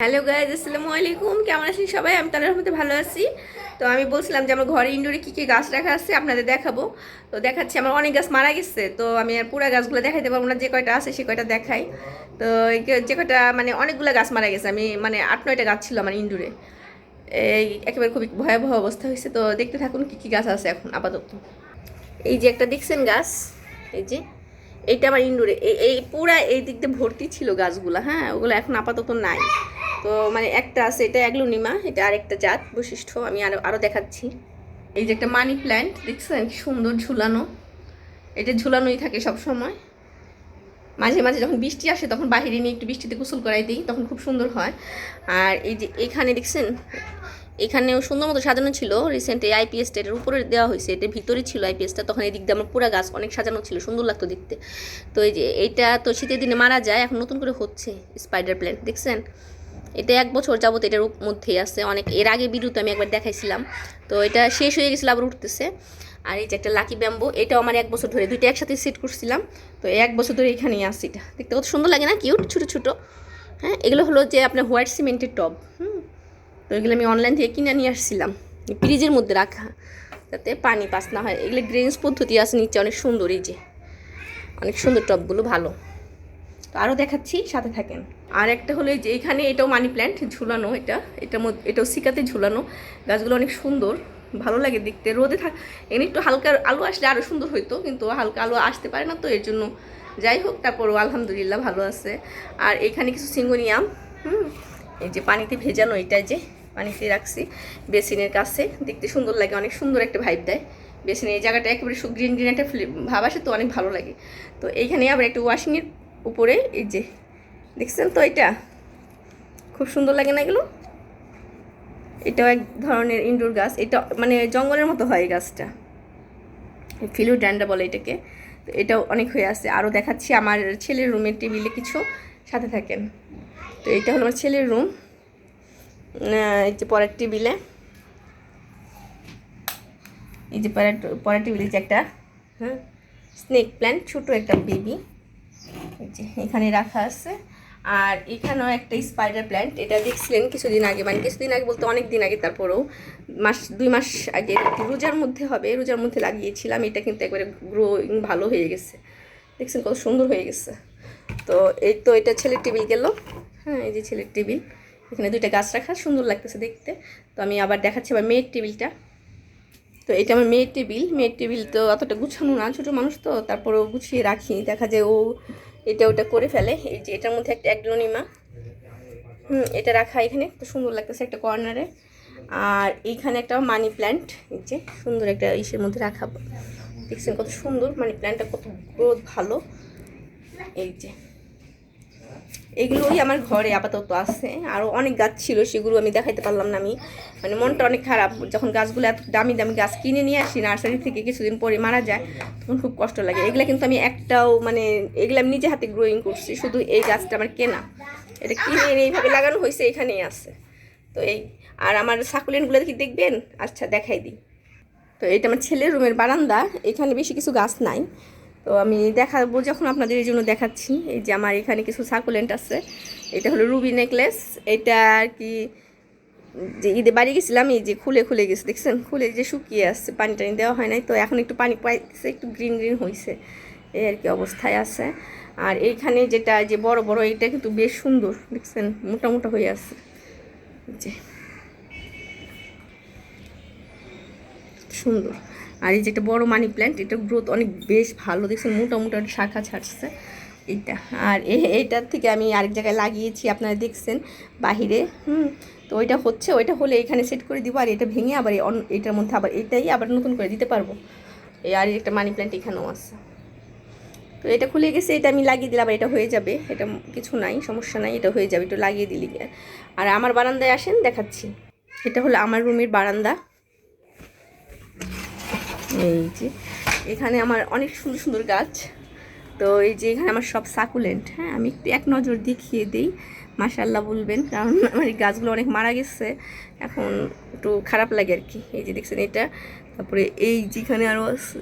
Hello guys, আসসালামু আলাইকুম। কেমন আছেন সবাই? আমি তাদের মধ্যে ভালো আছি। তো আমি বলছিলাম যে আমার ঘরে ইনডোরে কী কী গাছ রাখা আছে আপনাদের দেখাবো। তো দেখাচ্ছি, আমার অনেক গাছ মারা গেছে, তো আমি আর পুরো গাছগুলো দেখাইতে পারবো না, যে কয়টা আছে সে কয়টা দেখাই। তো যে কয়টা মানে অনেকগুলো গাছ মারা গেছে, আমি মানে 8-9টা গাছ ছিল আমার ইনডোরে। এই একেবারে খুবই ভয়াবহ অবস্থা হয়েছে। তো দেখতে থাকুন কী কী গাছ আছে এখন আপাতত। এই যে একটা দেখছেন গাছ, এই যে এইটা আমার ইনডোরে, এই পুরা এই দিক দিয়ে ভর্তি ছিল গাছগুলো। হ্যাঁ, ওগুলো এখন আপাতত নাই। তো মানে একটা আছে, এটা অ্যাগ্লোনিমা, এটা আরেকটা জাত বৈশিষ্ট্য, আমি আরও দেখাচ্ছি। এই যে একটা মানি প্ল্যান্ট দেখছেন, কি সুন্দর ঝুলানো। এটা ঝুলানোই থাকে সব সময়। মাঝে মাঝে যখন বৃষ্টি আসে তখন বাহিরে নিয়ে একটু বৃষ্টিতে গোসল করাই দিই, তখন খুব সুন্দর হয়। আর এই যে এখানে দেখছেন, এখানেও সুন্দর মতো সাজানো ছিল। রিসেন্ট এই আইপিএসটা এটার উপরে দেওয়া হয়েছে, এটার ভিতরে ছিল আইপিএসটা, তখন এই দিক দিয়ে আমার পুরো গাছ অনেক সাজানো ছিল, সুন্দর লাগতো দেখতে। তো এই যে এইটা তো শীতের দিনে মারা যায়, এখন নতুন করে হচ্ছে স্পাইডার প্ল্যান্ট দেখছেন। এটা 1 বছর যাবত এটার মধ্যেই আছে। অনেক এর আগে ভিডিওতে আমি একবার দেখাইছিলাম। তো এটা শেষ হয়ে গেছিলো, আবার উঠতেছে। আর এই যে একটা লাকি ব্যাম্বো, এটাও আমার 1 বছর ধরে, দুইটা একসাথে সেট করছিলাম। তো 1 বছর ধরে এখানেই আসছে। এটা দেখতে কত সুন্দর লাগে না, কিউট ছোটো ছোটো। হ্যাঁ, এগুলো হলো যে আপনার হোয়াইট সিমেন্টের টব। তো এগুলো আমি অনলাইন থেকে কিনে নিয়ে আসছিলাম, ফ্রিজের মধ্যে রাখা, যাতে পানি পাস না হয়। এগুলো গ্রেন্স পদ্ধতি আছে নিচে, অনেক সুন্দর। এই যে অনেক সুন্দর টবগুলো, ভালো। তো আরও দেখাচ্ছি, সাথে থাকেন। আর একটা হলো যে এখানে, এটাও মানি প্ল্যান্ট ঝুলানো, এটার মধ্যে এটাও শিকাতে ঝুলানো। গাছগুলো অনেক সুন্দর, ভালো লাগে দেখতে। রোদে এখানে একটু হালকা আলো আসলে আরও সুন্দর হইতো, কিন্তু হালকা আলো আসতে পারে না, তো এর জন্য যাই হোক, তারপরও আলহামদুলিল্লাহ ভালো আছে। আর এখানে কিছু সিঙ্গোনিয়াম, এই যে পানিতে ভেজানো, এটা যে পানিতে রাখছি বেসিনের কাছে, দেখতে সুন্দর লাগে, অনেক সুন্দর একটা ভাইব দেয় বেসিনের এই জায়গাটা। একেবারে গ্রিন গ্রিন একটা ভাব আসে, তো অনেক ভালো লাগে। তো এইখানে আবার একটা ওয়াশিংয়ের উপরে, এই যে দেখছেন তো, এটা খুব সুন্দর লাগে না এগুলো? এটাও এক ধরনের ইনডোর গাছ, এটা মানে জঙ্গলের মতো হয় এই গাছটা, ফিলোডেন্ড্রা বলে এটাকে। তো এটাও অনেক হয়ে আছে। আরও দেখাচ্ছি আমার ছেলের রুমের টেবিলে কিছু, সাথে থাকেন। তো এটা হলো আমার ছেলের রুম, এই যে পরের টেবিলে, এই যে পরের টেবিলে যে একটা স্নেক প্ল্যান্ট, ছোটো একটা বেবি, এই যে এখানে রাখা আছে। আর এখানেও একটা স্পাইডার প্ল্যান্ট, এটা দেখছিলেন কিছুদিন আগে, মানে কিছুদিন আগে বলতে অনেক দিন আগে, তারপরেও 2 মাস আগে, রোজার মধ্যে হবে, রোজার মধ্যে লাগিয়েছিলাম। এটা কিন্তু একবারে গ্রোইং ভালো হয়ে গেছে, দেখছেন কত সুন্দর হয়ে গেছে। তো এই তো এটা ছেলের টেবিল গেল। হ্যাঁ, এই যে ছেলের টেবিল, এখানে 2টা গাছ রাখা, সুন্দর লাগতেছে দেখতে। তো আমি আবার দেখাচ্ছি আবার মেয়ের টেবিলটা। তো এটা আমার মেয়ের টেবিল তো অতটা গুছানো না, ছোটো মানুষ তো, তারপরেও গুছিয়ে রাখি, দেখা যায় ও এটা ওটা করে ফেলে। এই যে এটার মধ্যে একটা অ্যাগ্লোনিমা, এটা রাখা এখানে, তো সুন্দর লাগতেছে একটা কর্নারে। আর এইখানে একটা মানি প্ল্যান্ট, এই যে সুন্দর একটা ইসের মধ্যে রাখা, দেখছেন কত সুন্দর মানি প্ল্যান্টটা, কত গ্রোথ ভালো। এই যে এগুলোই আমার ঘরে আপাতত আছে। আরও অনেক গাছ ছিল, সেগুলো আমি দেখাইতে পারলাম না। আমি মানে মনটা অনেক খারাপ, যখন গাছগুলো এত দামি দামি গাছ কিনে নিয়ে আসি নার্সারি থেকে, কিছুদিন পরে মারা যায়, তখন খুব কষ্ট লাগে। এগুলো কিন্তু আমি একটাও মানে, এগুলো আমি নিজে হাতে গ্রোয়িং করছি, শুধু এই গাছটা আমার কেনা, এটা কিনে এনে এইভাবে লাগানো হয়েছে, এখানেই আছে। তো এই, আর আমার সাকুলেন্টগুলো কি দেখবেন? আচ্ছা দেখাই দিই। তো এটা আমার ছেলের রুমের বারান্দা, এখানে বেশি কিছু গাছ নাই, তো আমি দেখাবো যখন আপনাদের এই জন্য দেখাচ্ছি। এই যে আমার এখানে কিছু সাকুলেন্ট আছে, এটা হলো রুবি নেকলেস। এটা আর কি, যে ঈদে বাড়ি গেছিলাম, এই যে খুলে খুলে গেছে, দেখছেন খুলে যে শুকিয়ে আসছে, পানি টানি দেওয়া হয় নাই, তো এখন একটু পানি পাইছে, একটু গ্রিন গ্রিন হয়েছে, এই আর কি অবস্থায় আছে। আর এইখানে যেটা যে বড় বড়, এটা কিন্তু বেশ সুন্দর, দেখছেন মোটা মোটা হয়ে আছে, যে সুন্দর। আর এই যে একটা বড় মানি প্ল্যান্ট, এটা গ্রোথ অনেক বেশ ভালো, দেখছেন মোটা মোটা শাখা ছাড়ছে এইটা। আর এইটার থেকে আমি আরেক জায়গায় লাগিয়েছি, আপনারা দেখছেন বাহিরে। তো ওইটা হচ্ছে, ওইটা হলে এখানে সেট করে দিব, আর এটা ভেঙে আবার এটার মধ্যে আবার এটাই আবার নতুন করে দিতে পারবো। এই আর একটা মানি প্ল্যান্ট এখানেও আছে। তো এটা খুলে গেছে, এটা আমি লাগিয়ে দিলাম, এটা হয়ে যাবে, এটা কিছু নাই, সমস্যা নাই, এটা হয়ে যাবে, একটু লাগিয়ে দিলি। আর আমার বারান্দায় আসেন, দেখাচ্ছি। এটা হলো আমার রুমের বারান্দা। এই যে এখানে আমার অনেক সুন্দর সুন্দর গাছ। তো এই যে এখানে আমার সব সাকুলেন্ট। হ্যাঁ, আমি একটু এক নজর দেখিয়ে দিই, মাশাআল্লাহ বলবেন, কারণ আমার এই গাছগুলো অনেক মারা গেছে, এখন একটু খারাপ লাগে আর কি। এই যে দেখছেন এটা, তারপরে এই যেখানে আরও আছে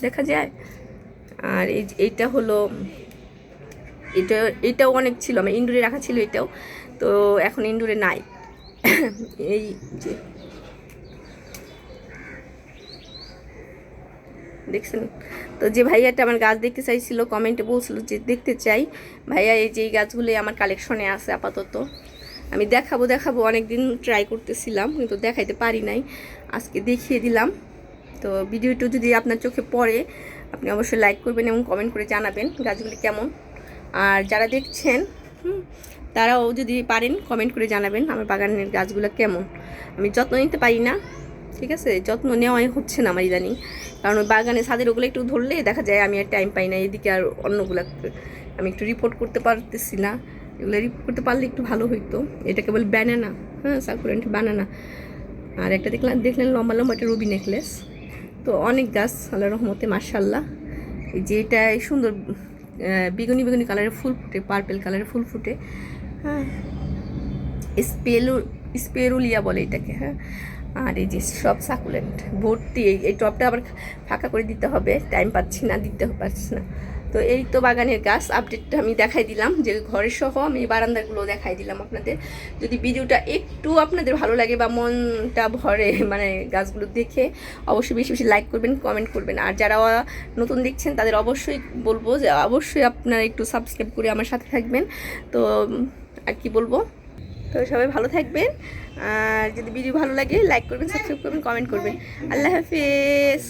দেখা যায়। আর এইটা হলো, এটাও অনেক ছিল, আমার ইনডোরে রাখা ছিল এটাও। তো এখন ইনডোরে নাই। এই যে দেখছেন, তো যে ভাইয়াটা আমার গাছ দেখতে চাইছিল কমেন্টে বলছিল যে দেখতে চাই ভাইয়া, এই যে এই গাছগুলি আমার কালেকশনে আছে আপাতত। আমি দেখাবো অনেক দিন ট্রাই করতেছিলাম কিন্তু দেখাইতে পারি নাই, আজকে দেখিয়ে দিলাম। তো ভিডিওটা যদি আপনার চোখে পড়ে আপনি অবশ্যই লাইক করবেন এবং কমেন্ট করে জানাবেন গাছগুলি কেমন। আর যারা দেখছেন তারাও যদি পারেন কমেন্ট করে জানাবেন আমার বাগানের গাছগুলো কেমন। আমি যত্ন নিতে পারি না, ঠিক আছে, যত্ন নেওয়াই হচ্ছে না আমার ইদানিং, কারণ ওই বাগানে ছাদের ওগুলো একটু ধরলে দেখা যায় আমি আর টাইম পাই না, এদিকে আর অন্যগুলো আমি একটু রিপোর্ট করতে পারতেছি না। এগুলো রিপোর্ট করতে পারলে একটু ভালো হইতো। এটা কেবল ব্যানানা, হ্যাঁ সাকুলেন্ট বানানা। আর একটা দেখলেন লম্বা লম্বা একটা রুবি নেকলেস। তো অনেক গাছ আল্লাহর রহমতে মাশাআল্লাহ। এই যে এটা সুন্দর বেগুনি বেগুনি কালারের ফুল ফুটে, পার্পেল কালারের ফুল ফুটে, হ্যাঁ স্পেরুলিয়া বলে এটাকে, হ্যাঁ। আর এই যে সব সাকুলেন্ট ভর্তি। এই টবটা আবার ফাঁকা করে দিতে হবে, টাইম পাচ্ছি না, দিতে পারছি না। তো এই তো বাগানের গাছ আপডেটটা আমি দেখাই দিলাম, যে ঘরের সহ আমি বারান্দাগুলো দেখাই দিলাম আপনাদের। যদি ভিডিওটা একটু আপনাদের ভালো লাগে বা মনটা ভরে মানে গাছগুলো দেখে, অবশ্যই বেশি বেশি লাইক করবেন, কমেন্ট করবেন। আর যারা নতুন দেখছেন তাদের অবশ্যই বলবো যে অবশ্যই আপনারা একটু সাবস্ক্রাইব করে আমার সাথে থাকবেন। তো আর কি বলবো, তো সবাই ভালো থাকবেন। আর যদি ভিডিও ভালো লাগে লাইক করবেন, সাবস্ক্রাইব করবেন, কমেন্ট করবেন। আল্লাহ হাফেজ।